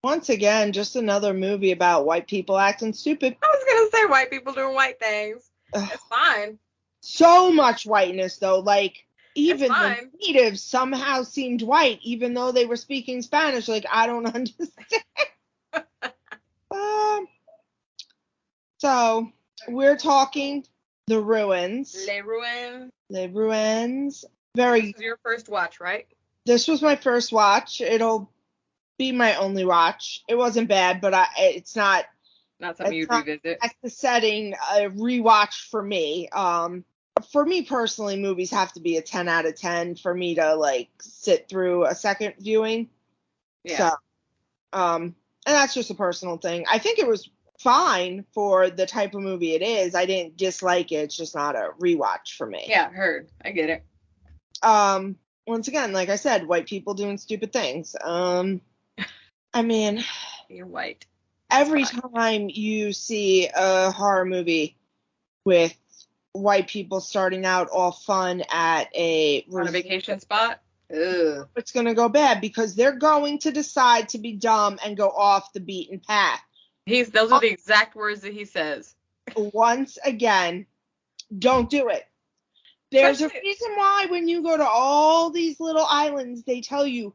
Once again, just another movie about white people acting stupid. I was going to say white people doing white things. Ugh. It's fine. So much whiteness, though. Like, even the fine. natives somehow seemed white, even though they were speaking Spanish. Like, I don't understand. So, we're talking The Ruins. Les Ruins. Les Ruins. This was your first watch, right? This was my first watch. It'll be my only watch. It wasn't bad, but it's not something you'd revisit. That's the setting a rewatch for me. For me personally, movies have to be a 10 out of 10 for me to like sit through a second viewing. Yeah. So, and that's just a personal thing. I think it was fine for the type of movie it is. I didn't dislike it. It's just not a rewatch for me. Yeah, heard. I get it. Once again, like I said, white people doing stupid things. I mean, you're white. Every time you see a horror movie with white people starting out all fun at on a vacation spot, ugh, it's going to go bad because they're going to decide to be dumb and go off the beaten path. Those are the exact words that he says. Once again, don't do it. There's a reason why when you go to all these little islands, they tell you,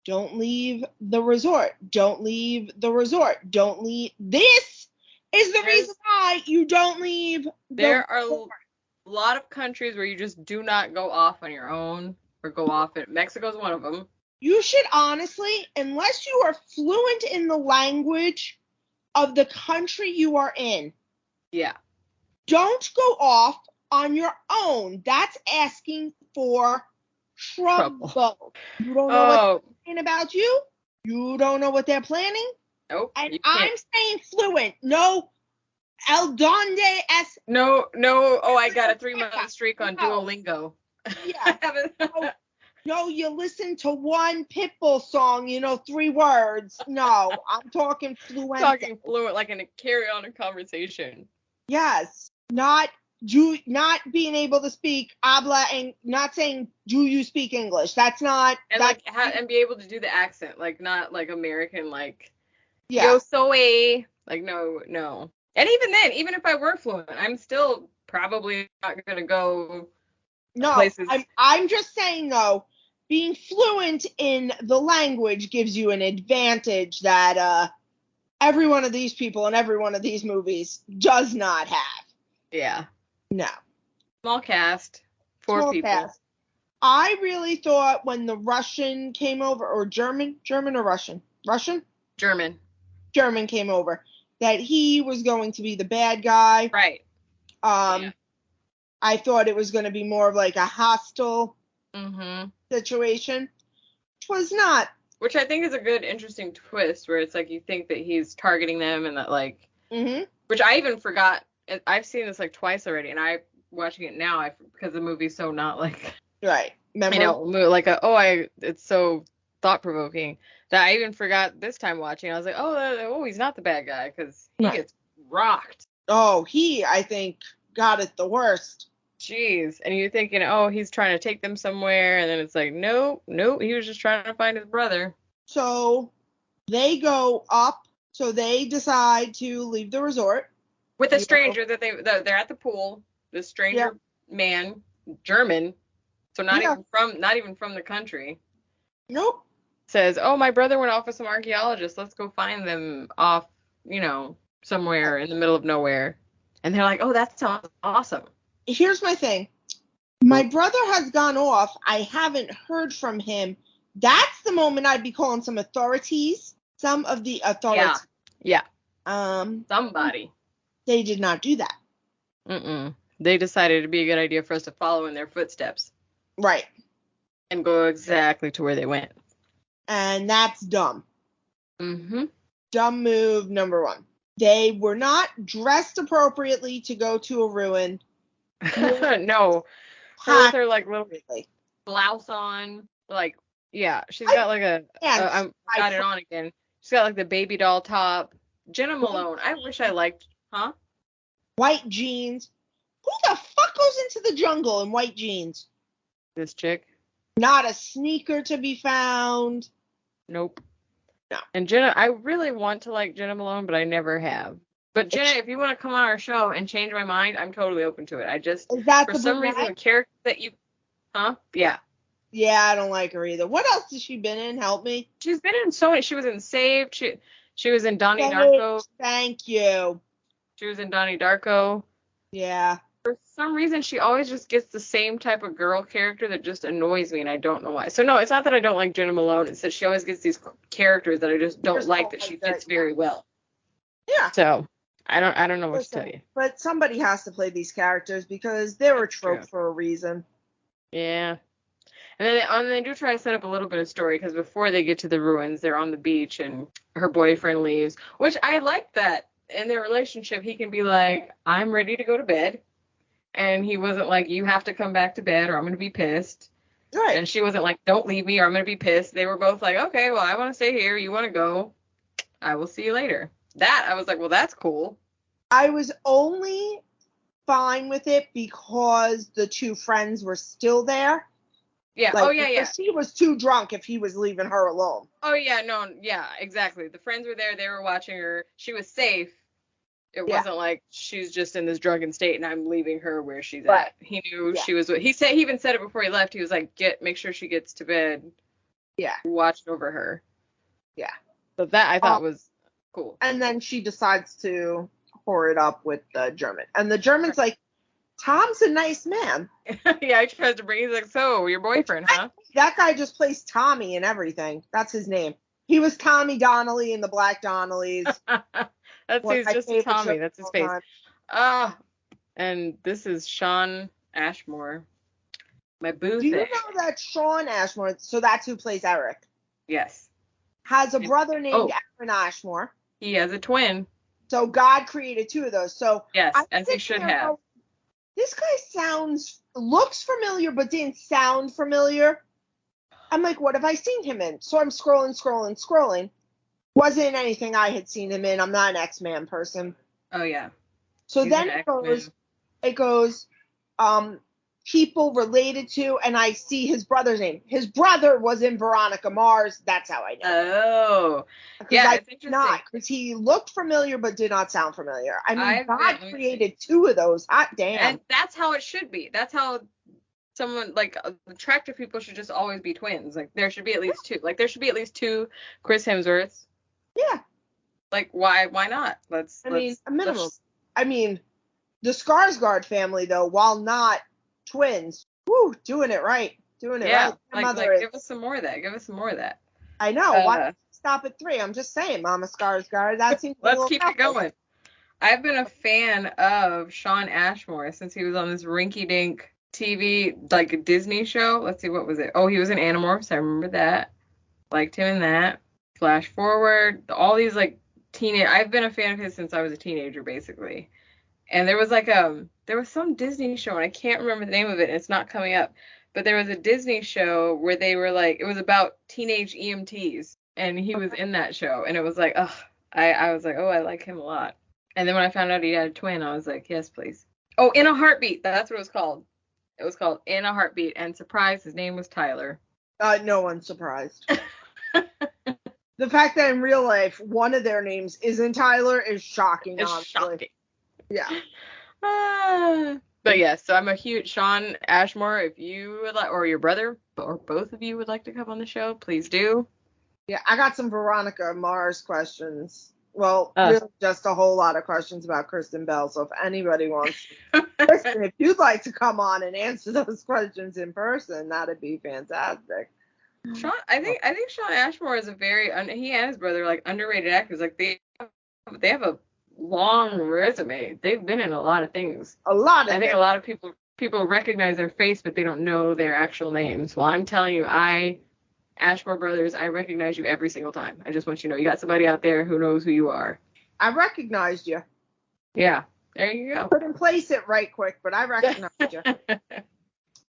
don't leave the resort. Don't leave the resort. Don't leave. This is the reason why you don't leave There are a lot of countries where you just do not go off on your own or go off it. Mexico's one of them. You should honestly, unless you are fluent in the language of the country you are in. Yeah. Don't go off on your own. That's asking for trouble. You don't know what they're saying about you. You don't know what they're planning. Nope. And I'm saying fluent. No, El Donde es. No. Oh, I got a 3-month streak on Duolingo. Yeah. No, you listen to one Pitbull song, 3 words. No, I'm talking fluent. Talking fluent, like in a carry-on a conversation. Yes. Not being able to speak habla and not saying do you speak English. That's not and be able to do the accent, like not like American, like yo soy, like no. And even then, even if I were fluent, I'm still probably not gonna go places. I'm just saying though, being fluent in the language gives you an advantage that every one of these people in every one of these movies does not have. Yeah. No. Small cast. 4 people. Cast. I really thought when the Russian came over, or German or Russian? Russian? German came over, that he was going to be the bad guy. Right. Yeah. I thought it was going to be more of like a hostile situation. Which was not. Which I think is a good, interesting twist, where it's like you think that he's targeting them and that like... Which I even forgot. I've seen this like twice already, and I'm watching it now because the movie's so not like... Right. It's so thought-provoking that I even forgot this time watching. I was like, he's not the bad guy, because he gets rocked. Oh, I think, got it the worst. Jeez. And you're thinking, he's trying to take them somewhere, and then it's like, nope, he was just trying to find his brother. So they go up, so they decide to leave the resort. With a stranger that they're at the pool. This stranger man, German, so not even from the country. Nope. Says, my brother went off with some archaeologists. Let's go find them off, somewhere in the middle of nowhere. And they're like, that sounds awesome. Here's my thing. My brother has gone off. I haven't heard from him. That's the moment I'd be calling some authorities. Some of the authorities. Yeah. Somebody. They did not do that. They decided it'd be a good idea for us to follow in their footsteps. Right. And go exactly to where they went. And that's dumb. Dumb move number 1. They were not dressed appropriately to go to a ruin. No. Her with her like little blouse on. Like, yeah, she's got like I got it on again. She's got like the baby doll top. Jenna Malone. I wish I liked, white jeans. Who the fuck goes into the jungle in white jeans? This chick. Not a sneaker to be found. Nope. No. And Jenna, I really want to like Jenna Malone, but I never have. But Jenna, if you want to come on our show and change my mind, I'm totally open to it. I just, for some reason, the character that you, yeah. Yeah, I don't like her either. What else has she been in? Help me. She's been in so many. She was in Saved. She was in Donnie Darko. Thank you. She was in Donnie Darko. Yeah. For some reason, she always just gets the same type of girl character that just annoys me, and I don't know why. So, no, it's not that I don't like Jenna Malone. It's that she always gets these characters that I just don't like that she fits very well. Yeah. So, I don't know what to tell you. But somebody has to play these characters because they're a trope for a reason. Yeah. And then they do try to set up a little bit of story because before they get to the ruins, they're on the beach and her boyfriend leaves, which I like that. In their relationship, he can be like, I'm ready to go to bed. And he wasn't like, you have to come back to bed or I'm going to be pissed. Right. And she wasn't like, don't leave me or I'm going to be pissed. They were both like, okay, well, I want to stay here. You want to go. I will see you later. I was like, well, that's cool. I was only fine with it because the two friends were still there. Yeah. Like, yeah. She was too drunk if he was leaving her alone. Oh, yeah. No, yeah, exactly. The friends were there. They were watching her. She was safe. It wasn't like she's just in this drunken state and I'm leaving her where she's at. He knew she was. He even said it before he left. He was like, make sure she gets to bed. Yeah. Watch over her. Yeah. So that I thought was cool. And then she decides to whore it up with the German. And the German's like, Tom's a nice man. Yeah, he tries to he's like, so, your boyfriend, huh? That guy just plays Tommy and everything. That's his name. He was Tommy Donnelly in the Black Donnellys. He's just a Tommy. That's his face. And this is Shawn Ashmore. My boo. Do you know that Shawn Ashmore, so that's who plays Eric? Yes. Has a brother named Aaron Ashmore. He has a twin. So God created two of those. So yes, as he should have. This guy looks familiar, but didn't sound familiar. I'm like, what have I seen him in? So I'm scrolling. Wasn't anything I had seen him in. I'm not an X-Man person. Oh, yeah. So then it goes, people related to, and I see his brother's name. His brother was in Veronica Mars. That's how I know. Oh. Yeah, it's interesting. Not, because he looked familiar but did not sound familiar. I mean, God created two of those. Hot damn. And that's how it should be. That's how someone, like, attractive people should just always be twins. Like, there should be at least two. Like, there should be at least two Chris Hemsworths. Yeah. Like, why not? A minimum. I mean, the Skarsgård family, though, while not twins, doing it right. Right. Like, give us some more of that. I know. Why stop at 3? I'm just saying, Mama Skarsgård. That seems Let's keep it going. I've been a fan of Shawn Ashmore since he was on this rinky-dink TV, like a Disney show. Let's see, what was it? Oh, he was in Animorphs. I remember that. Liked him in that. Flash forward, all these like I've been a fan of his since I was a teenager, basically. And there was some Disney show, and I can't remember the name of it, and it's not coming up. But there was a Disney show where they were like, it was about teenage EMTs, and he was in that show, and it was like, I was like, oh, I like him a lot. And then when I found out he had a twin, I was like, yes, please. Oh, In a Heartbeat, that's what it was called. It was called In a Heartbeat, and surprise, his name was Tyler. No one's surprised. The fact that in real life one of their names isn't Tyler is shocking. It's shocking. Yeah. But yeah, so I'm a huge Shawn Ashmore. If you would like, or your brother, or both of you would like to come on the show, please do. Yeah, I got some Veronica Mars questions. Well, really just a whole lot of questions about Kristen Bell. So if anybody wants, Kristen, if you'd like to come on and answer those questions in person, that'd be fantastic. I think Shawn Ashmore is a very he and his brother are like underrated actors. Like they have a long resume. They've been in a lot of things. A lot of people recognize their face, but they don't know their actual names. Well, I'm telling you, Ashmore Brothers, I recognize you every single time. I just want you to know you got somebody out there who knows who you are. I recognized you. Yeah, there you go. Couldn't place it right quick, but I recognized you.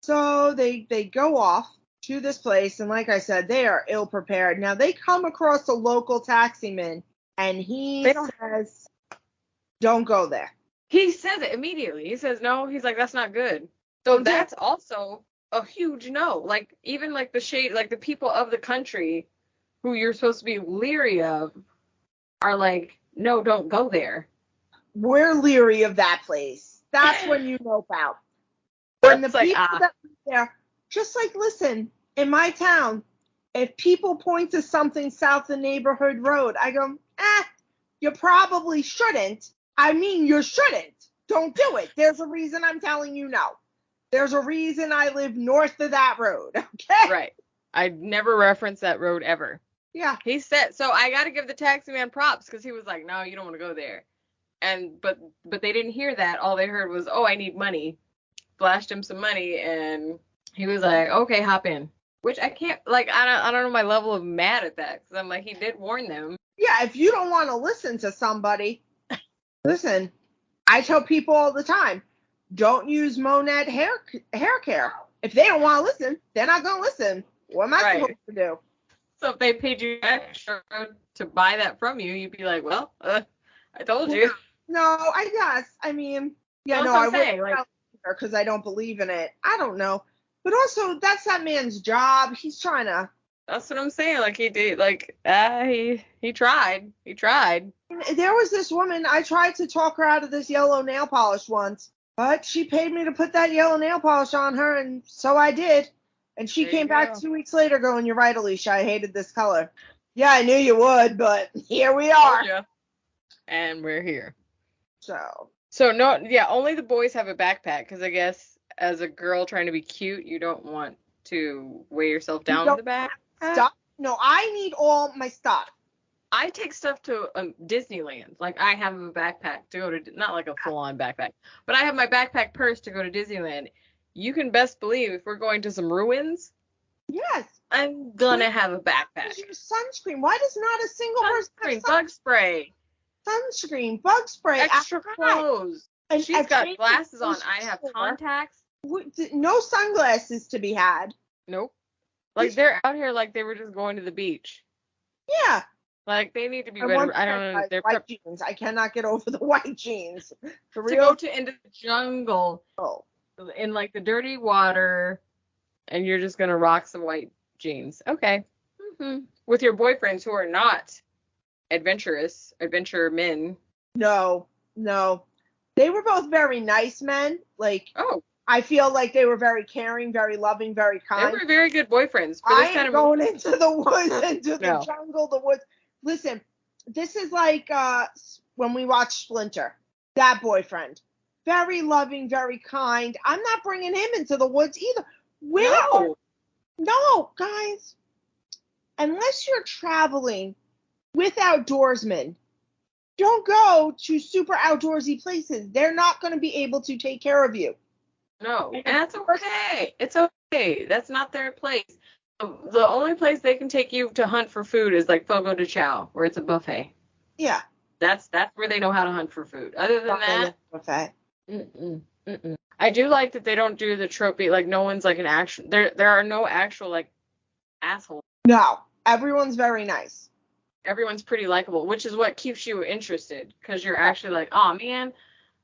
So they go off to this place, and like I said, they are ill prepared. Now they come across a local taximan, and he says, "Don't go there." He says it immediately. He says no. He's like, "That's not good." So that's also a huge no. Like even like the people of the country who you're supposed to be leery of are like, no, don't go there. We're leery of that place. That's when you nope out. When the people that live there, just like, listen, in my town, if people point to something south of Neighborhood Road, I go, you probably shouldn't. I mean, you shouldn't. Don't do it. There's a reason I'm telling you no. There's a reason I live north of that road, okay? Right. I never referenced that road ever. Yeah. He said, so I got to give the taxi man props because he was like, no, you don't want to go there. But they didn't hear that. All they heard was, oh, I need money. Flashed him some money, and he was like, okay, hop in. Which I can't, like, I don't know my level of mad at that, because I'm like, he did warn them. Yeah, if you don't want to listen to somebody, listen, I tell people all the time, don't use Monad hair care. If they don't want to listen, they're not going to listen. What am I supposed to do? So if they paid you extra to buy that from you, you'd be like, well, I told you. No, I guess. I mean, yeah, no, I wouldn't, because I don't believe in it. I don't know. But also, that's that man's job. He's trying to. That's what I'm saying. Like, he did. Like, he tried. He tried. There was this woman, I tried to talk her out of this yellow nail polish once, but she paid me to put that yellow nail polish on her, and so I did. And she came back 2 weeks later going, you're right, Alicia, I hated this color. Yeah, I knew you would, but here we are. Yeah. And we're here. So no, yeah, only the boys have a backpack, because I guess as a girl trying to be cute, you don't want to weigh yourself down with the backpack. Stuff? No, I need all my stuff. I take stuff to Disneyland. Like, I have a backpack to go to, not like a full-on backpack, but I have my backpack purse to go to Disneyland. You can best believe if we're going to some ruins, yes, I'm gonna have a backpack. Your sunscreen. Why does not a single person have bug spray? Sunscreen, bug spray, extra clothes. And she's got glasses on. I have contacts. No sunglasses to be had. Nope. Like, they're out here like they were just going to the beach. Yeah. Like, they need to be better. I don't know. They're white jeans. I cannot get over the white jeans. To go into the jungle. Oh. In, like, the dirty water, and you're just going to rock some white jeans. Okay. Mm-hmm. With your boyfriends who are not adventure men. No. They were both very nice men. Like, I feel like they were very caring, very loving, very kind. They were very good boyfriends. I ain't going into the woods, into the jungle, the woods. Listen, this is like when we watched Splinter. That boyfriend. Very loving, very kind. I'm not bringing him into the woods either. No, guys. Unless you're traveling with outdoorsmen, don't go to super outdoorsy places. They're not going to be able to take care of you. No, and that's okay. It's okay. That's not their place. The only place they can take you to hunt for food is like Fogo de Chao, where it's a buffet. Yeah. That's where they know how to hunt for food. Other than that, buffet. I do like that they don't do the trophy. Like, no one's like an actual. There are no actual like assholes. No, everyone's very nice. Everyone's pretty likable, which is what keeps you interested, because you're actually like, oh man,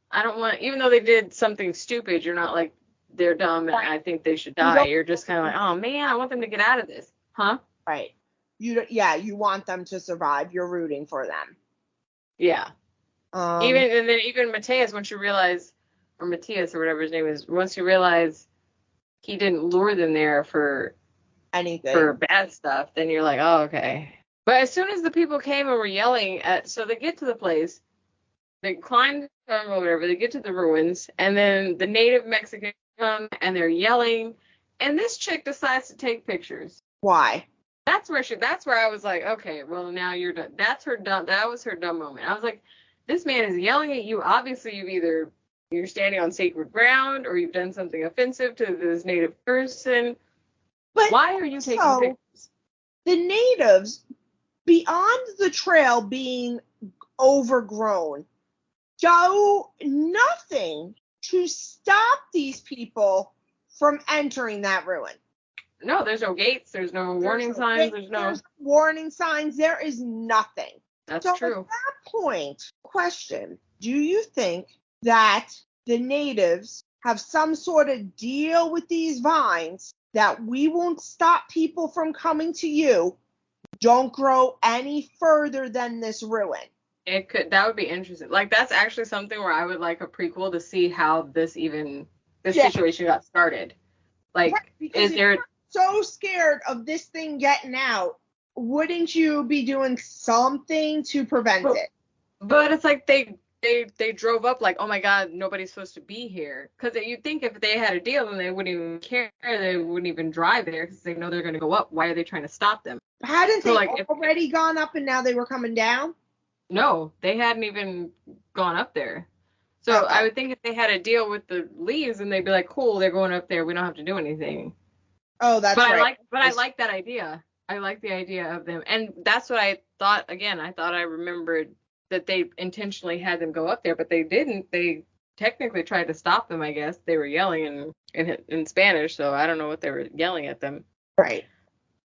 I don't want. Even though they did something stupid, you're not like, they're dumb and I think they should die. You're just kind of like, oh man, I want them to get out of this, huh? Right. You want them to survive. You're rooting for them. Yeah. Even Matthias, once you realize, or Matthias or whatever his name is, once you realize he didn't lure them there for anything, for bad stuff, then you're like, oh, okay. But as soon as the people came and were yelling so they get to the place, they climb or whatever, they get to the ruins, and then the native Mexicans come and they're yelling, and this chick decides to take pictures. Why? That's where I was like, okay, well now you're done. That was her dumb moment. I was like, this man is yelling at you. Obviously, you're standing on sacred ground, or you've done something offensive to this native person. But why are you taking pictures? The natives, beyond the trail being overgrown, do nothing to stop these people from entering that ruin. No, there's no gates. There's no warning signs. There's warning signs. There is nothing. That's true. At that point, question, do you think that the natives have some sort of deal with these vines that we won't stop people from coming to you? Don't grow any further than this ruin. That would be interesting. Like, that's actually something where I would like a prequel to see how this situation got started. Like, right, is there... so scared of this thing getting out, wouldn't you be doing something to prevent it? But it's like they drove up like, oh my God, nobody's supposed to be here. Because you'd think if they had a deal, then they wouldn't even care. They wouldn't even drive there because they know they're going to go up. Why are they trying to stop them? Hadn't they already gone up and now they were coming down? No, they hadn't even gone up there. So I would think if they had a deal with the Lees, and they'd be like, cool, they're going up there. We don't have to do anything. Oh, that's right. I like that idea. I like the idea of them. And that's what I thought. Again, I thought I remembered that they intentionally had them go up there, but they didn't. They technically tried to stop them, I guess. They were yelling in Spanish, so I don't know what they were yelling at them. Right.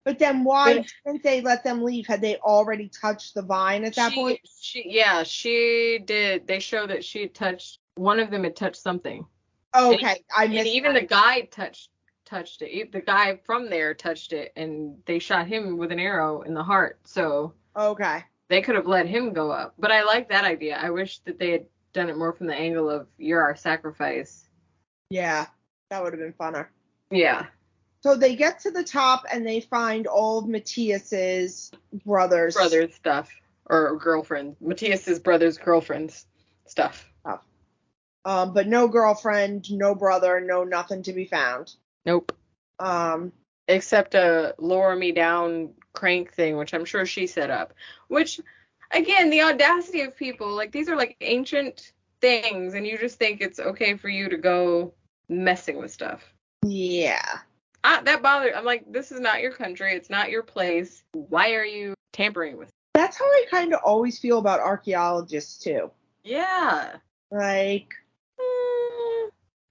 But then why didn't they let them leave? Had they already touched the vine at that point? She did. They showed that she had touched, one of them had touched something. Okay, I missed and even the guy touched it. The guy from there touched it, and they shot him with an arrow in the heart. So okay, they could have let him go up. But I like that idea. I wish that they had done it more from the angle of, you're our sacrifice. Yeah, that would have been funner. Yeah. So they get to the top and they find all of Matthias's brothers stuff, or girlfriend. Matthias's brother's girlfriend's stuff. Oh. But no girlfriend, no brother, no nothing to be found. Nope. Except a lower me down crank thing, which I'm sure she set up. Which, again, the audacity of people, like, these are like ancient things, and you just think it's okay for you to go messing with stuff. Yeah. That bothered. I'm like, this is not your country. It's not your place. Why are you tampering with it? That's how I kind of always feel about archaeologists, too. Yeah. Like,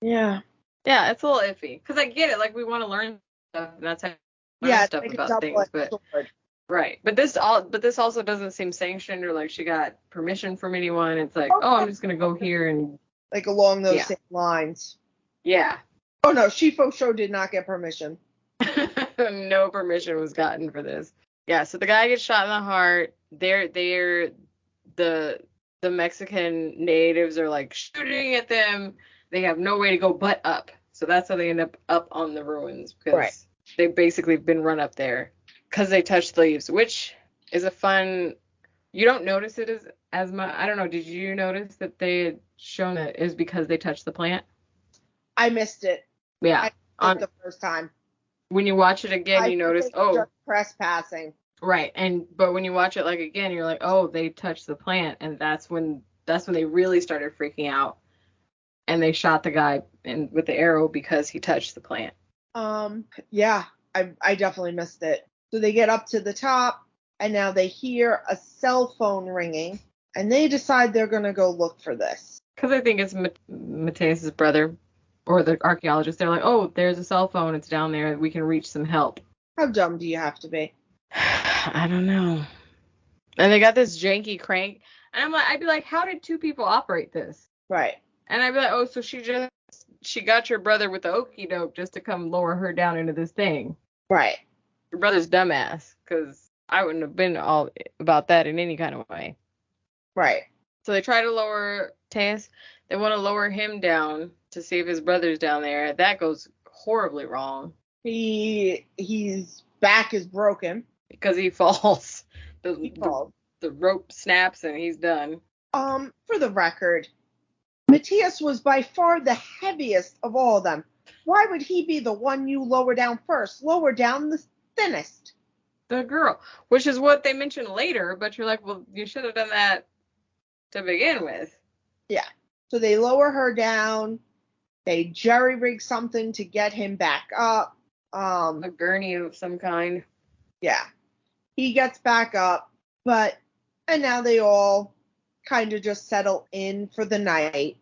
yeah. Yeah, it's a little iffy. Because I get it. Like, we want to learn stuff, and that's how we learn stuff about things. But, right. But this also doesn't seem sanctioned or like she got permission from anyone. It's like, I'm just going to go here and... Like, along those same lines. Yeah. Oh, no, Shifo Show did not get permission. No permission was gotten for this. Yeah, so the guy gets shot in the heart. The Mexican natives are, like, shooting at them. They have no way to go but up. So that's how they end up on the ruins. Because they've basically been run up there. Because they touched the leaves, which is a fun... You don't notice it as much. I don't know, did you notice that they had shown that it is because they touched the plant? I missed it. Yeah. I missed it the first time. When you watch it again, you notice, just trespassing. Right. But when you watch it like again, you're like, oh, they touched the plant, and that's when they really started freaking out, and they shot the guy with the arrow because he touched the plant. Yeah, I definitely missed it. So they get up to the top, and now they hear a cell phone ringing, and they decide they're gonna go look for this. Because I think it's Mateus's brother. Or the archaeologist, they're like, oh, there's a cell phone. It's down there. We can reach some help. How dumb do you have to be? I don't know. And they got this janky crank. And I'd be like, how did two people operate this? Right. And I'd be like, oh, so she got your brother with the okie doke just to come lower her down into this thing. Right. Your brother's dumbass, because I wouldn't have been all about that in any kind of way. Right. So they try to lower Mateus. They want to lower him down to see if his brother's down there. That goes horribly wrong. His back is broken. Because he falls. The rope snaps and he's done. For the record, Mateus was by far the heaviest of all of them. Why would he be the one you lower down first? Lower down the thinnest. The girl. Which is what they mentioned later, but you're like, well, you should have done that to begin with. Yeah. So they lower her down. They jerry-rig something to get him back up. A gurney of some kind. Yeah. He gets back up, and now they all kind of just settle in for the night.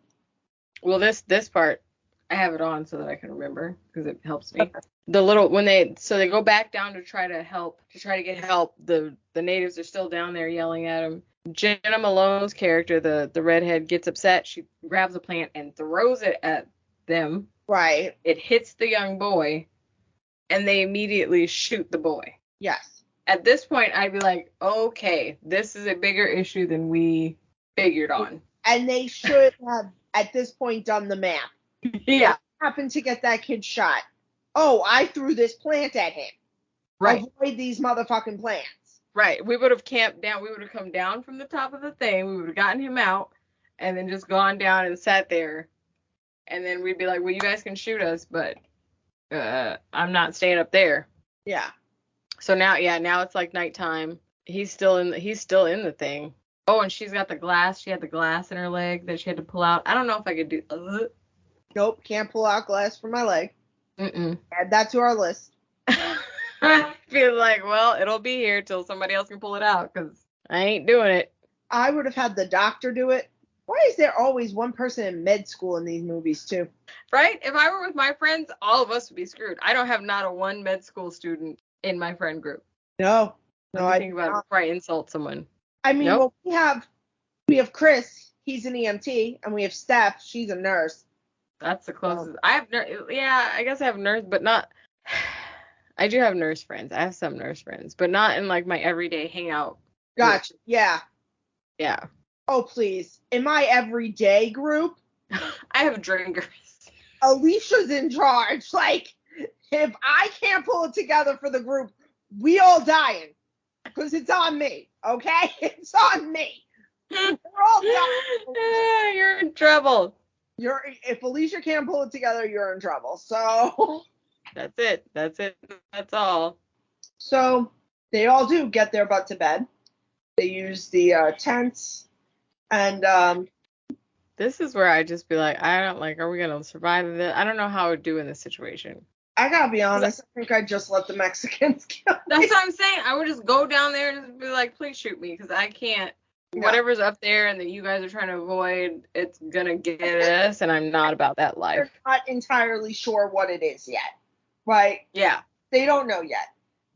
Well, this part, I have it on so that I can remember, because it helps me. They go back down to try to get help. The natives are still down there yelling at him. Jenna Malone's character, the redhead, gets upset. She grabs a plant and throws it at them. Right. It hits the young boy, and they immediately shoot the boy. Yes. at this point, I'd be like, okay, this is a bigger issue than we figured on. And they should have, at this point, done the math. Yeah. What happened to get that kid shot? Oh, I threw this plant at him. Right. Avoid these motherfucking plants. Right. We would have camped down. We would have come down from the top of the thing. We would have gotten him out and then just gone down and sat there. And then we'd be like, well, you guys can shoot us, but I'm not staying up there. Yeah. So now it's like nighttime. He's still in the thing. Oh, and she's got the glass. She had the glass in her leg that she had to pull out. I don't know if I could do. Nope, can't pull out glass from my leg. Add that to our list. I feel like, well, it'll be here till somebody else can pull it out because I ain't doing it. I would have had the doctor do it. Why is there always one person in med school in these movies too? Right? If I were with my friends, all of us would be screwed. I don't have not a one med school student in my friend group. No, I think about it before I insult someone. I mean, well, we have Chris, he's an EMT, and we have Steph, she's a nurse. That's the closest. I have I guess I have nurse, but not. I do have nurse friends. I have some nurse friends, but not in like my everyday hangout. Gotcha. Yeah. Yeah. Oh, please. In my everyday group, I have drinkers. Alicia's in charge. Like, if I can't pull it together for the group, we all dying. Because it's on me, okay? It's on me. We're all dying. You're in trouble. If Alicia can't pull it together, you're in trouble. So that's it. That's all. So they all do get their butt to bed. They use the tents, and this is where I just be like, are we gonna survive this? I don't know how I would do in this situation. I gotta be honest, I think I'd just let the Mexicans kill me. That's what I'm saying. I would just go down there and be like, please shoot me, because I can't. Yeah. Whatever's up there and that you guys are trying to avoid, it's gonna get us, and I'm not about that life. They're not entirely sure what it is yet, right? Yeah. They don't know yet.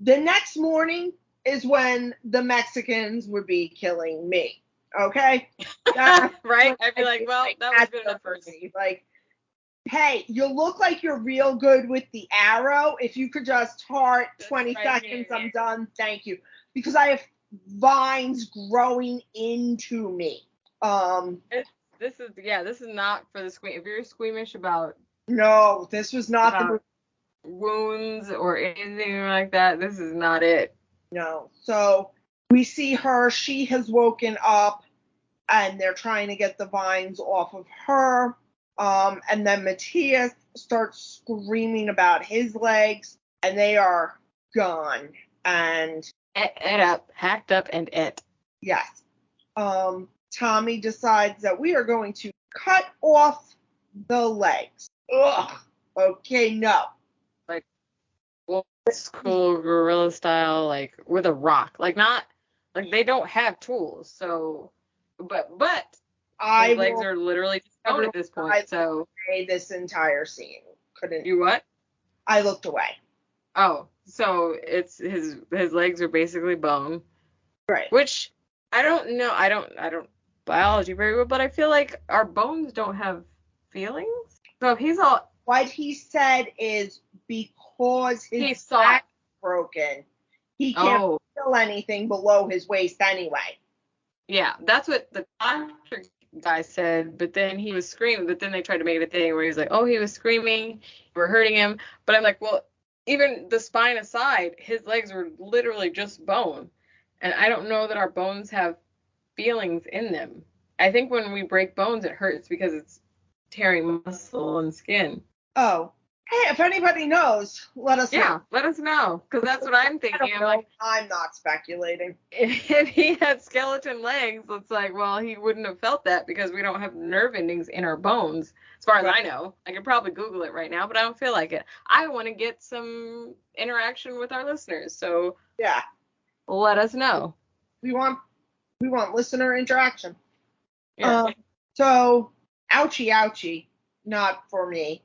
The next morning is when the Mexicans would be killing me, okay? Right? I'd be like, well, that was good enough for me. Like, hey, you look like you're real good with the arrow. If you could just heart 20 seconds, I'm done. Thank you. Because I have vines growing into me. This is not for the squeam. If you're squeamish about this was not the wounds or anything like that, this is not it. No. So we see her. She has woken up, and they're trying to get the vines off of her. And then Matthias starts screaming about his legs, and they are gone. And hacked up and et. Yes. Tommy decides that we are going to cut off the legs. Ugh. Okay, no. Like old school gorilla style, like with a rock. Like not like they don't have tools, so but his legs are literally just gone at this point. So this entire scene couldn't. You what? I looked away. Oh, so it's his legs are basically bone. Right. Which I don't know. I don't biology very well, but I feel like our bones don't have feelings. So if he's all what he said is because his back's broken, he can't feel anything below his waist anyway. Yeah, that's what the doctor guy said, but then he was screaming, but then they tried to make it a thing where he was like, oh, he was screaming, we're hurting him. But I'm like, well, even the spine aside, his legs were literally just bone. And I don't know that our bones have feelings in them. I think when we break bones, it hurts because it's tearing muscle and skin. Oh. Hey, if anybody knows, let us know. Yeah, let us know, because that's what I'm thinking. I'm not speculating. If he had skeleton legs, it's like, well, he wouldn't have felt that because we don't have nerve endings in our bones, as far as I know. I could probably Google it right now, but I don't feel like it. I want to get some interaction with our listeners, so yeah, let us know. We want listener interaction. Yeah. So, ouchie, not for me.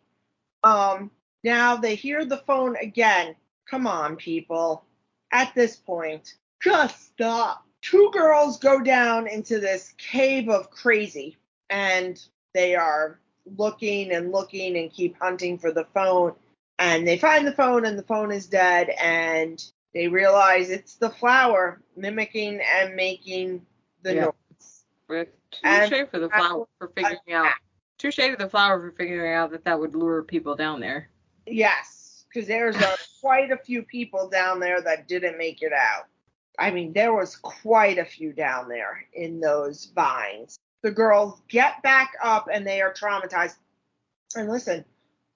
Now they hear the phone again. Come on, people. At this point, just stop. Two girls go down into this cave of crazy, and they are looking and keep hunting for the phone. And they find the phone, and the phone is dead, and They realize it's the flower mimicking and making the noise. Touche for the flower for figuring out. Touche to the flower for figuring out that would lure people down there. Yes, because there's quite a few people down there that didn't make it out. I mean, there was quite a few down there in those vines. The girls get back up and they are traumatized. And listen,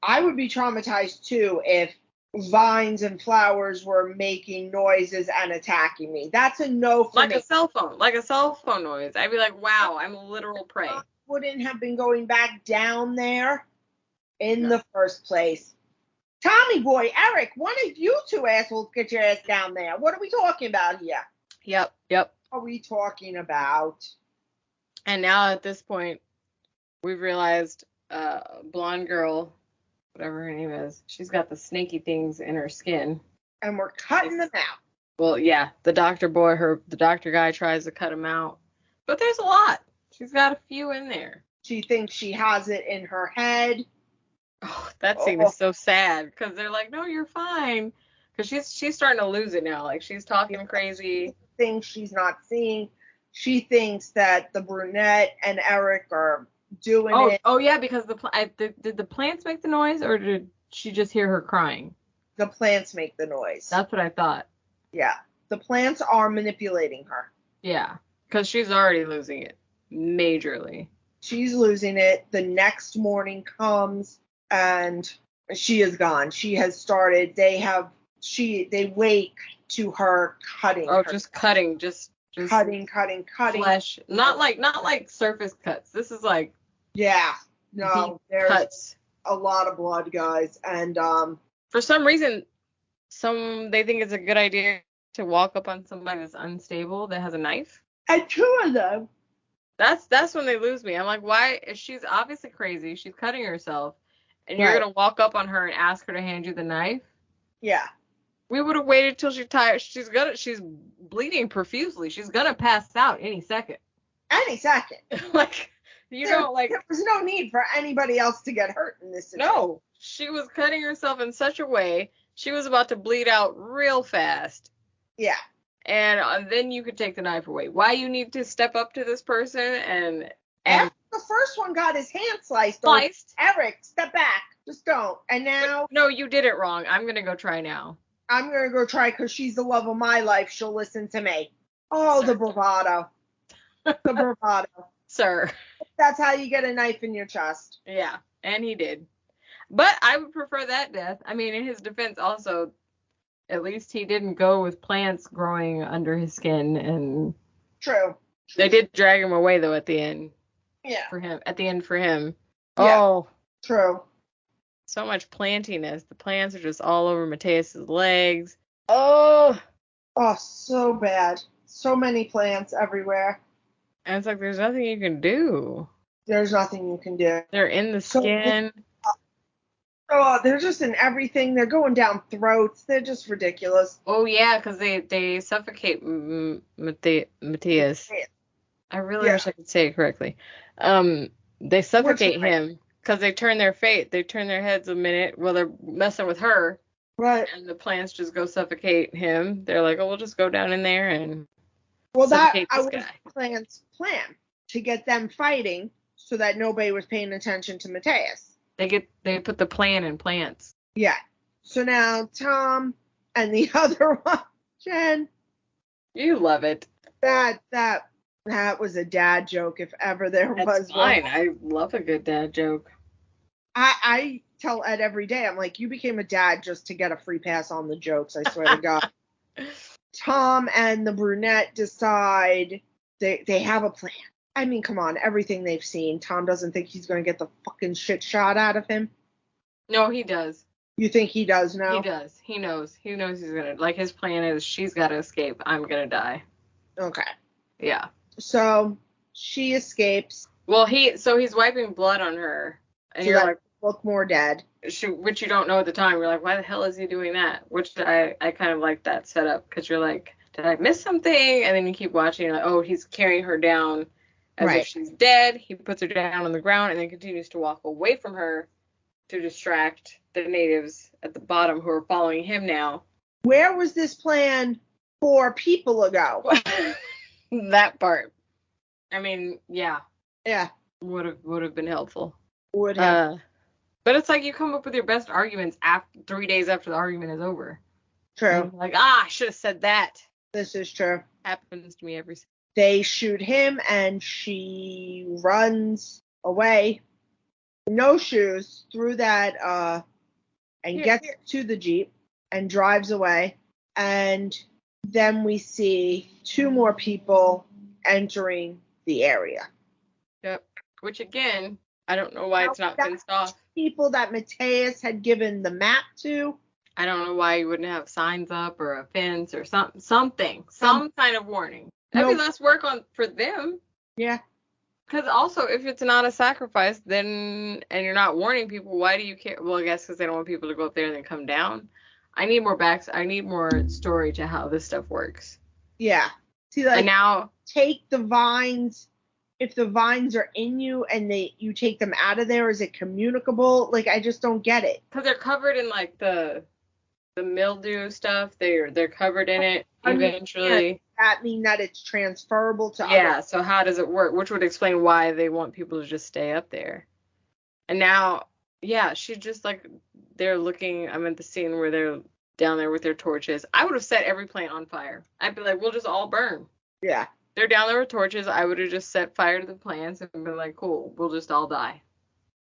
I would be traumatized too if vines and flowers were making noises and attacking me. That's a no for me. Like a cell phone noise. I'd be like, wow, I'm a literal prey. I wouldn't have been going back down there in the first place. Tommy boy, Eric, one of you two assholes get your ass down there. What are we talking about here? Yep. What are we talking about? And now at this point, we've realized blonde girl, whatever her name is, she's got the snaky things in her skin. And we're cutting them out. Well, yeah, the doctor guy tries to cut them out. But there's a lot. She's got a few in there. She thinks she has it in her head. Oh, that scene is so sad because they're like, no, you're fine. Because she's starting to lose it now. Like, she's talking crazy. Things she's not seeing. She thinks that the brunette and Eric are doing it. Oh, yeah, because did the plants make the noise or did she just hear her crying? The plants make the noise. That's what I thought. Yeah. The plants are manipulating her. Yeah. Because she's already losing it. Majorly. She's losing it. The next morning comes. And she is gone. She has started. They wake to her cutting. Oh, just cutting, just cutting flesh. Not like surface cuts. This is like no. There's cuts. A lot of blood, guys, and for some reason, they think it's a good idea to walk up on somebody that's unstable that has a knife. And two of them. That's when they lose me. I'm like, why? She's obviously crazy. She's cutting herself. And you're going to walk up on her and ask her to hand you the knife? Yeah. We would have waited till she's tired. She's bleeding profusely. She's going to pass out any second. Any second. Like, there was no need for anybody else to get hurt in this situation. No. She was cutting herself in such a way, she was about to bleed out real fast. Yeah. And then you could take the knife away. Why you need to step up to this person and after the first one got his hand sliced. Eric, step back. Just don't. And now. No, you did it wrong. I'm going to go try now. I'm going to go try because she's the love of my life. She'll listen to me. Oh, the bravado. The bravado. Sir. That's how you get a knife in your chest. Yeah, and he did. But I would prefer that death. I mean, in his defense also, at least he didn't go with plants growing under his skin. And True. They did drag him away, though, at the end. Yeah. At the end for him. Yeah. Oh. True. So much plantiness. The plants are just all over Mateus's legs. Oh. Oh, so bad. So many plants everywhere. And it's like there's nothing you can do. There's nothing you can do. They're in the skin. Oh, they're just in everything. They're going down throats. They're just ridiculous. Oh, yeah, because they suffocate Mateus. I really wish I could say it correctly. They suffocate him because they turn their heads a minute while they're messing with her. Right. And the plants just go suffocate him. They're like, oh, we'll just go down in there and suffocate this guy. Was Plant's plan to get them fighting so that nobody was paying attention to Mateus. They put the plan in plants. Yeah. So now Tom and the other one, Jen. You love it. That was a dad joke if ever there was one. I love a good dad joke. I tell Ed every day, I'm like, you became a dad just to get a free pass on the jokes, I swear to God. Tom and the brunette decide they have a plan. I mean, come on, everything they've seen, Tom doesn't think he's going to get the fucking shit shot out of him. No, he does. You think he does now? He does. He knows. He knows he's going to, like, his plan is she's got to escape. I'm going to die. Okay. Yeah. So she escapes. Well, he's wiping blood on her. And so you're like, look more dead. Which you don't know at the time. You're like, why the hell is he doing that? Which I kind of like that setup because you're like, did I miss something? And then you keep watching. You're like, oh, he's carrying her down as if she's dead. He puts her down on the ground and then continues to walk away from her to distract the natives at the bottom who are following him now. Where was this plan 4 people ago? That part. I mean, yeah. Yeah. Would have been helpful. Would have. But it's like you come up with your best arguments 3 days after the argument is over. True. Like, I should have said that. This is true. Happens to me every. They shoot him, and she runs away, no shoes, through that, and gets to the Jeep and drives away. And then we see 2 more people entering the area. Yep. Which again, I don't know why it's not fenced off. People that Mateus had given the map to. I don't know why you wouldn't have signs up or a fence or some kind of warning. That'd be less work for them. Yeah. Because also, if it's not a sacrifice, and you're not warning people, why do you care? Well, I guess because they don't want people to go up there and then come down. I need more story to how this stuff works. Yeah. See, like, and now take the vines. If the vines are in you and you take them out of there, is it communicable? Like, I just don't get it. Because they're covered in like the mildew stuff. They're covered in it eventually. Does that mean that it's transferable to others? So how does it work? Which would explain why they want people to just stay up there. And now, she just like, they're looking, I'm at the scene where they're down there with their torches. I would have set every plant on fire. I'd be like, we'll just all burn. Yeah. They're down there with torches. I would have just set fire to the plants and been like, cool, we'll just all die.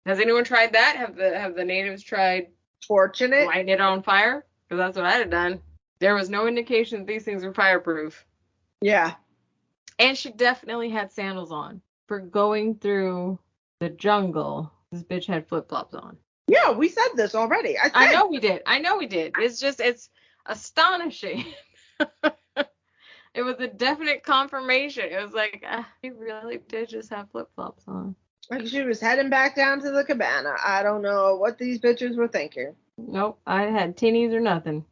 Has anyone tried that? Have the natives tried torching it? Lighting it on fire? Because that's what I'd have done. There was no indication that these things were fireproof. Yeah. And she definitely had sandals on. For going through the jungle, this bitch had flip-flops on. Yeah, we said this already. I know we did. It's astonishing. It was a definite confirmation. It was like, he really did just have flip-flops on. Like she was heading back down to the cabana. I don't know what these bitches were thinking. Nope, I had tinnies or nothing.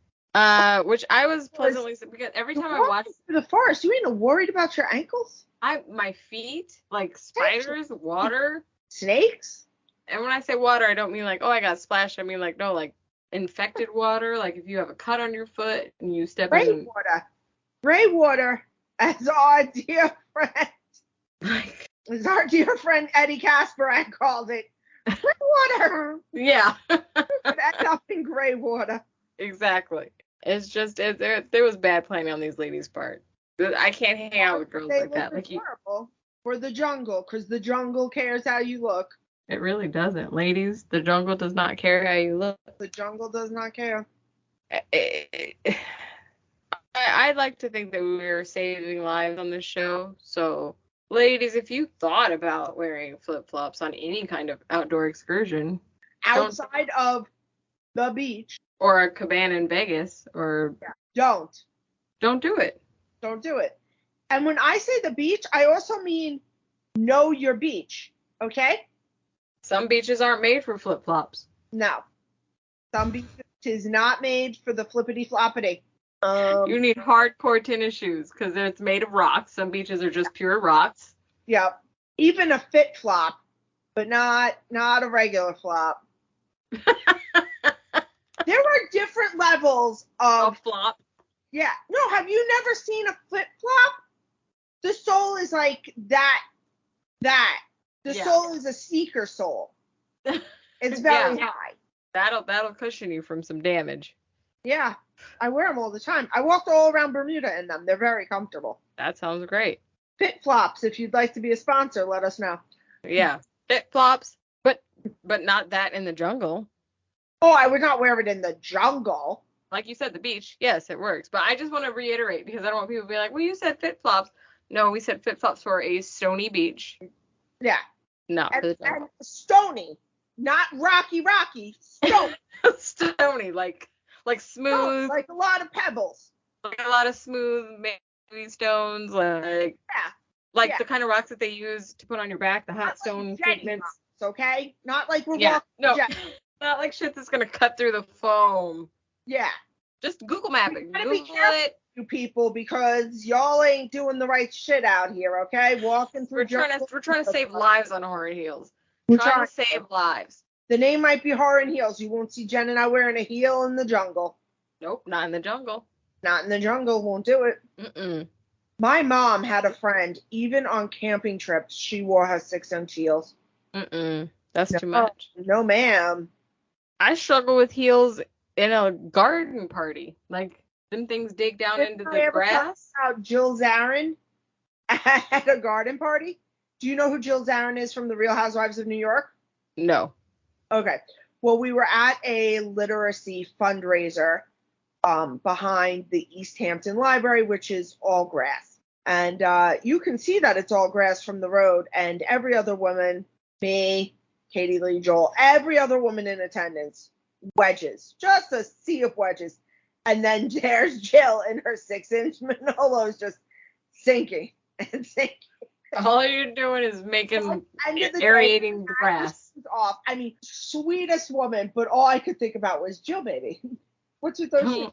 Which I was pleasantly, because every time I watched the forest, you ain't worried about your ankles? My feet, like spiders, water, snakes. And when I say water, I don't mean like, oh, I got splashed. I mean like, no, like infected water. Like if you have a cut on your foot and you step in gray water, as our dear friend, as our dear friend Eddie Casper had called it, gray water. Yeah. It end up in gray water. Exactly. It's just there was bad planning on these ladies' part. I can't hang out with girls like that. Like horrible for the jungle, because the jungle cares how you look. It really doesn't, ladies. The jungle does not care how you look. The jungle does not care. I'd like to think that we were saving lives on this show. So, ladies, if you thought about wearing flip-flops on any kind of outdoor excursion, outside of the beach or a cabana in Vegas, or don't do it. Don't do it. And when I say the beach, I also mean know your beach. Okay? Some beaches aren't made for flip-flops. No. Some beaches is not made for the flippity-floppity. You need hardcore tennis shoes because it's made of rocks. Some beaches are just pure rocks. Yep. Even a fit flop, but not a regular flop. There are different levels of flop. Yeah. No, have you never seen a flip flop? The sole is like that. The sole is a sneaker sole. It's very high. That'll cushion you from some damage. Yeah. I wear them all the time. I walked all around Bermuda in them. They're very comfortable. That sounds great. Fit flops. If you'd like to be a sponsor, let us know. Yeah. Fit flops, but not that in the jungle. Oh, I would not wear it in the jungle. Like you said, the beach. Yes, it works. But I just want to reiterate because I don't want people to be like, well, you said fit flops. No, we said fit flops for a stony beach. Yeah. Not for the jungle. And stony. Not rocky. Stony. Stony, like smooth. No, like a lot of pebbles. Like a lot of smooth, maybe stones, like. Yeah. Like the kind of rocks that they use to put on your back, the hot stone treatments. Rocks, okay? Not like we're walking. No. Not like shit that's gonna cut through the foam. Yeah. Just Google map it. Google it. You people, because y'all ain't doing the right shit out here, okay? Walking through. We're trying to save lives on Horror Heels. We're trying to save lives. The name might be Horror Heels. You won't see Jen and I wearing a heel in the jungle. Nope, not in the jungle. Not in the jungle, won't do it. Mm-mm. My mom had a friend, even on camping trips, she wore her 6-inch heels. Mm-mm. That's too much. No, ma'am. I struggle with heels in a garden party. Like, them things dig down into the grass. About Jill Zarin at a garden party? Do you know who Jill Zarin is from The Real Housewives of New York? No. Okay. Well, we were at a literacy fundraiser behind the East Hampton Library, which is all grass. And you can see that it's all grass from the road. And every other woman, me, Katie Lee Joel, every other woman in attendance, wedges, just a sea of wedges. And then there's Jill in her 6-inch Manolos just sinking and sinking. All you're doing is aerating the grass. Off. I mean, sweetest woman, but all I could think about was Jill, baby. What's with those shoes?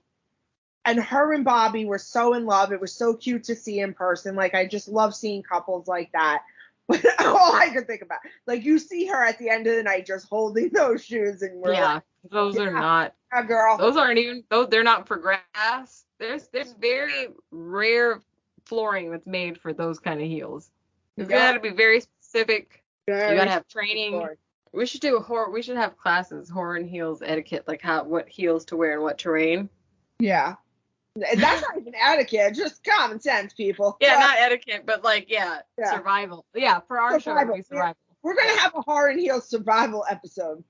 And her and Bobby were so in love. It was so cute to see in person. Like, I just love seeing couples like that. But all I could think about, like, you see her at the end of the night just holding those shoes, and we're like, those are not. Girl. Those aren't even. They're not for grass. There's very rare flooring that's made for those kind of heels. It's got to be very specific. You gotta have training. We should do we should have classes, horror and heels etiquette, like what heels to wear in what terrain. Yeah. That's not even etiquette, just common sense, people. Yeah, not etiquette, but like, survival. Yeah, for our show, it'll be survival. We're going to have a horror and heels survival episode.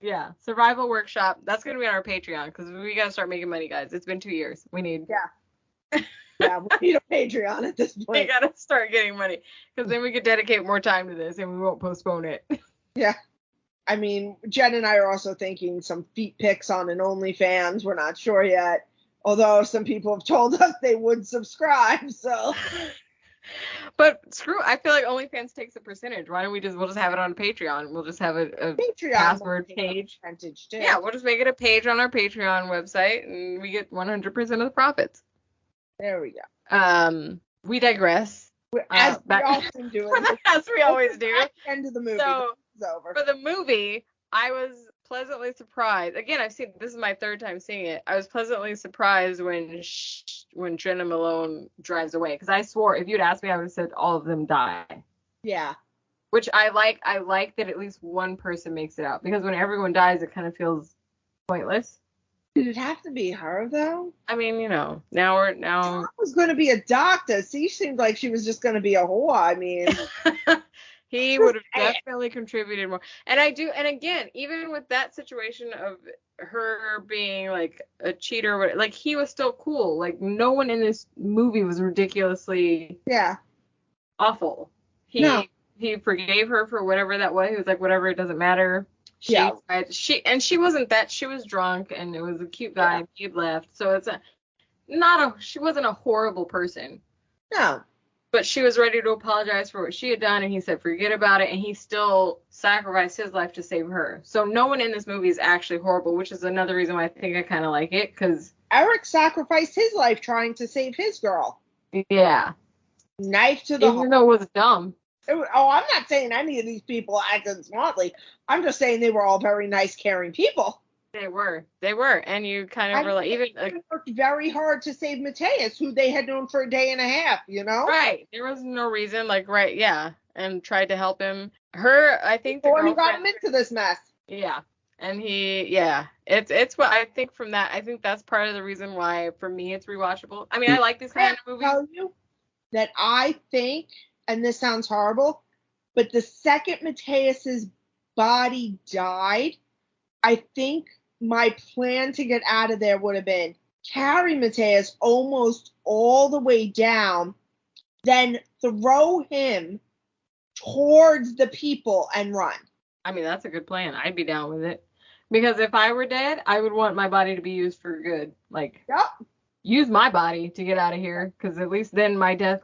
Yeah, survival workshop. That's going to be on our Patreon, because we got to start making money, guys. It's been 2 years. We need... Yeah. Yeah, we need a Patreon at this point. We got to start getting money, because then we could dedicate more time to this, and we won't postpone it. Yeah. I mean, Jen and I are also thinking some feet pics on an OnlyFans. We're not sure yet. Although some people have told us they would subscribe, so. But I feel like OnlyFans takes a percentage. Why don't we'll just have it on Patreon. We'll just have a Patreon password page. Yeah, we'll just make it a page on our Patreon website, and we get 100% of the profits. There we go. We digress. As we often do. As we always do. At the end of the movie, so, it's over. For the movie, I was pleasantly surprised. Again, this is my third time seeing it. I was pleasantly surprised when Jenna Malone drives away, because I swore if you'd asked me, I would have said all of them die. Yeah. Which I like. I like that at least one person makes it out, because when everyone dies, it kind of feels pointless. Did it have to be her though? I mean, now I was going to be a doctor. She seemed like she was just going to be a whore. I mean. He would have definitely contributed more. And again, even with that situation of her being like a cheater, like he was still cool. Like no one in this movie was ridiculously awful. He forgave her for whatever that was. He was like, whatever, it doesn't matter. She wasn't that. She was drunk, and it was a cute guy. And he had left, so it's she wasn't a horrible person. No. But she was ready to apologize for what she had done, and he said forget about it, and he still sacrificed his life to save her. So no one in this movie is actually horrible, which is another reason why I think I kind of like it, because Eric sacrificed his life trying to save his girl. Yeah. Knife to the heart. Even though it was dumb. I'm not saying any of these people acted smartly. I'm just saying they were all very nice, caring people. They were, and you kind of were like, even worked very hard to save Mateus, who they had known for a day and a half, you know? Right. There was no reason, and tried to help him. I think the girlfriend got him into this mess. Yeah, and it's what I think from that. I think that's part of the reason why for me it's rewatchable. I mean, I like these kind of movies. I tell you that I think, and this sounds horrible, but the second Mateus's body died, I think my plan to get out of there would have been carry Mateus almost all the way down, then throw him towards the people and run. I mean, that's a good plan. I'd be down with it. Because if I were dead, I would want my body to be used for good. Use my body to get out of here, because at least then my death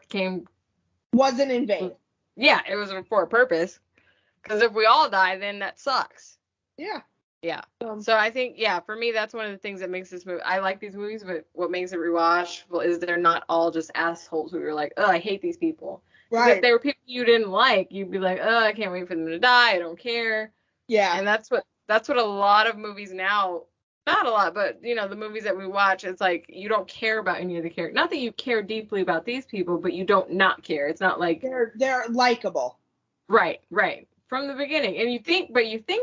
wasn't in vain. Yeah, it was for a purpose. Because if we all die, then that sucks. Yeah. Yeah. So I think, for me, that's one of the things that makes this movie. I like these movies, but what makes it rewatchable is they're not all just assholes who are like, oh, I hate these people. Right. If they were people you didn't like, you'd be like, oh, I can't wait for them to die. I don't care. Yeah. And that's what a lot of movies now Not a lot, but the movies that we watch, it's like you don't care about any of the characters. Not that you care deeply about these people, but you don't not care. It's not like they're likable. Right. From the beginning. And you think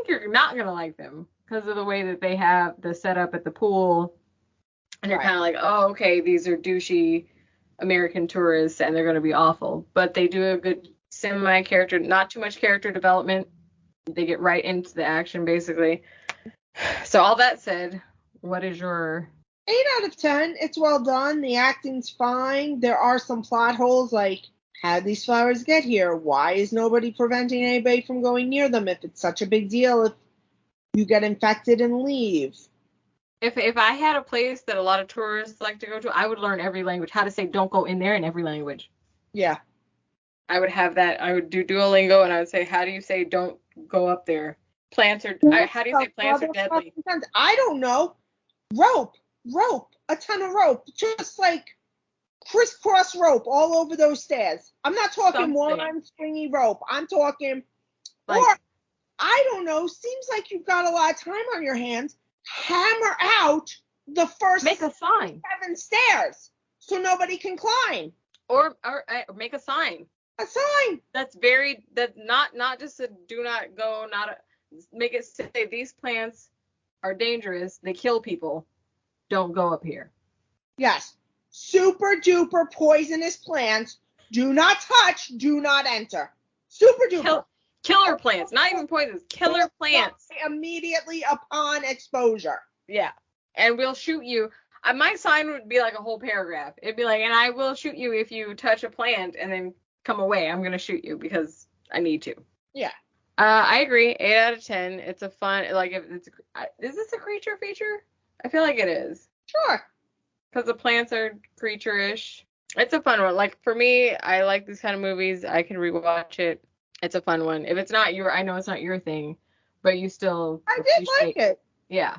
you're not gonna like them because of the way that they have the setup at the pool. And you're kind of like, oh, okay, these are douchey American tourists and they're gonna be awful. But they do a good semi-character, not too much character development. They get right into the action, basically. So all that said, what is your 8 out of 10? It's well done. The acting's fine. There are some plot holes, like how did these flowers get here? Why is nobody preventing anybody from going near them if it's such a big deal if you get infected and leave? If I had a place that a lot of tourists like to go to, I would learn every language. How to say don't go in there in every language. Yeah. I would have that. I would do Duolingo and I would say, how do you say don't go up there? Plants are, how do you say plants are deadly? I don't know. Rope, a ton of rope. Just like crisscross rope all over those stairs. I'm not talking one stringy rope. I'm talking, or, I don't know, seems like you've got a lot of time on your hands. Hammer out the first make a sign 7 stairs so nobody can climb. Or make a sign. A sign. That's not just a do not go, make it say these plants are dangerous, they kill people, don't go up here. Yes. Super duper poisonous plants, do not touch, do not enter. Super duper. Killer plants, not even poisonous, killer plants. Immediately upon exposure. Yeah. And we'll shoot you. My sign would be like a whole paragraph. It'd be like, and I will shoot you if you touch a plant and then come away. I'm going to shoot you because I need to. Yeah. I agree. 8 out of 10. It's a fun, is this a creature feature? I feel like it is. Sure. Because the plants are creature-ish. It's a fun one. Like, for me, I like these kind of movies. I can rewatch it. It's a fun one. If it's not I know it's not your thing, but you still I did like it. Yeah.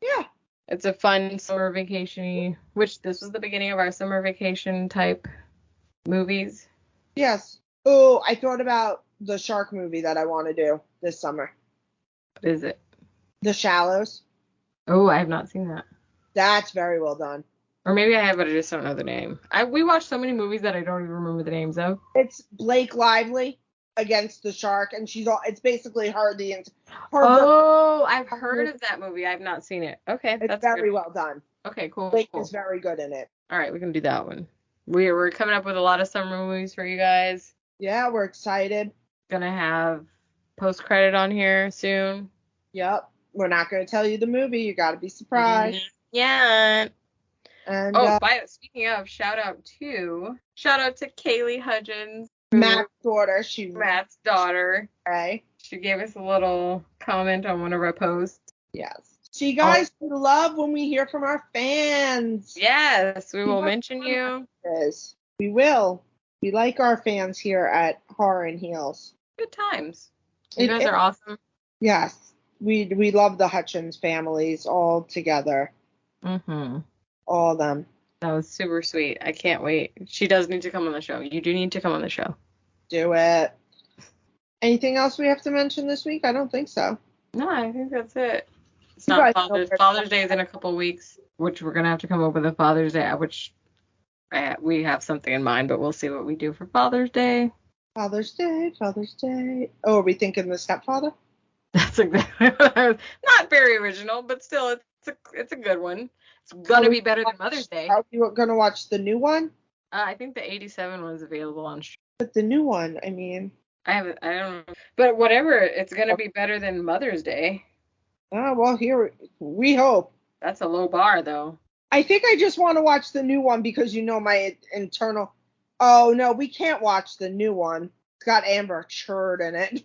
Yeah. It's a fun summer vacation-y, which this was the beginning of our summer vacation type movies. Yes. Oh, I thought about the shark movie that I want to do this summer. What is it? The Shallows. Oh, I have not seen that. That's very well done. Or maybe I have, but I just don't know the name. We watch so many movies that I don't even remember the names of. It's Blake Lively against the shark, and it's basically her. I've heard of that movie. I've not seen it. Okay, it's very well done. Okay, cool. Blake is very good in it. All right, we can do that one. We're coming up with a lot of summer movies for you guys. Yeah, we're excited. Gonna have post-credit on here soon. Yep. We're not gonna tell you the movie. You gotta be surprised. Yeah. And speaking of, shout out to Kaylee Hudgens, Matt's daughter. Matt's daughter. Okay. She gave us a little comment on one of our posts. Yes. So you guys, we love when we hear from our fans. Yes, we will mention you. We will. We like our fans here at Horror and Heels. Good times. You guys are awesome. Yes. We love the Hutchins families all together. Mm-hmm. All of them. That was super sweet. I can't wait. She does need to come on the show. You do need to come on the show. Do it. Anything else we have to mention this week? I don't think so. No, I think that's it. It's not Father's Day is in a couple weeks, which we're going to have to come up with a Father's Day, which we have something in mind, but we'll see what we do for Father's Day. Father's Day. Oh, are we thinking The Stepfather? That's exactly not very original, but still, it's a good one. It's gonna be better than Mother's Day. Are you gonna watch the new one? I think the 87 one's available on stream. But the new one, I mean. I don't know. But whatever, it's gonna be better than Mother's Day. Oh, well, here, we hope. That's a low bar, though. I think I just want to watch the new one because my internal. Oh, no, we can't watch the new one. It's got Amber Heard in it.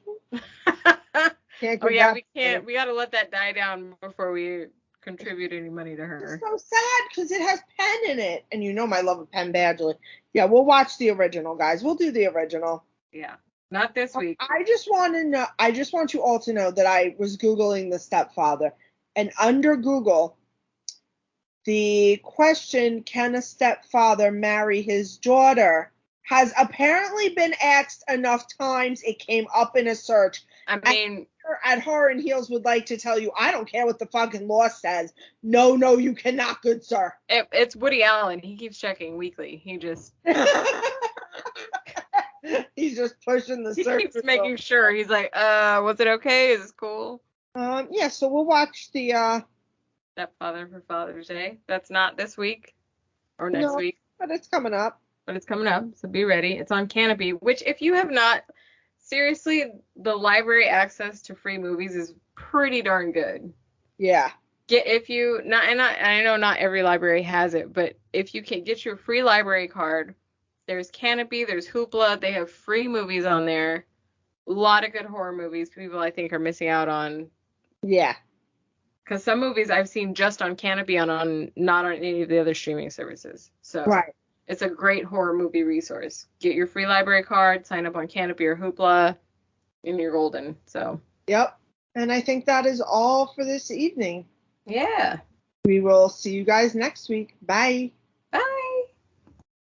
We can't. We gotta let that die down before we contribute any money to her. It's so sad because it has Penn in it, and my love of Penn Badgley. Yeah, we'll watch the original, guys. We'll do the original. Yeah, not this week. I just want you all to know that I was Googling The Stepfather, and under Google, the question, can a stepfather marry his daughter, has apparently been asked enough times it came up in a search. I mean, at Horror and Heels would like to tell you, I don't care what the fucking law says. No, you cannot, good sir. It's Woody Allen. He keeps checking weekly. He just... He's just pushing the surface. He keeps making sure. He's like, was it okay? Is this cool? Yeah, so we'll watch the, Stepfather for Father's Day. That's not this week or next week. But it's coming up. So be ready. It's on Canopy, which if you have not... Seriously, the library access to free movies is pretty darn good. Yeah. I know not every library has it, but if you can get your free library card, there's Canopy, there's Hoopla, they have free movies on there. A lot of good horror movies people I think are missing out on. Yeah. Because some movies I've seen just on Canopy not on any of the other streaming services. So right. It's a great horror movie resource. Get your free library card, sign up on Canopy or Hoopla, and you're golden. So. Yep. And I think that is all for this evening. Yeah. We will see you guys next week. Bye.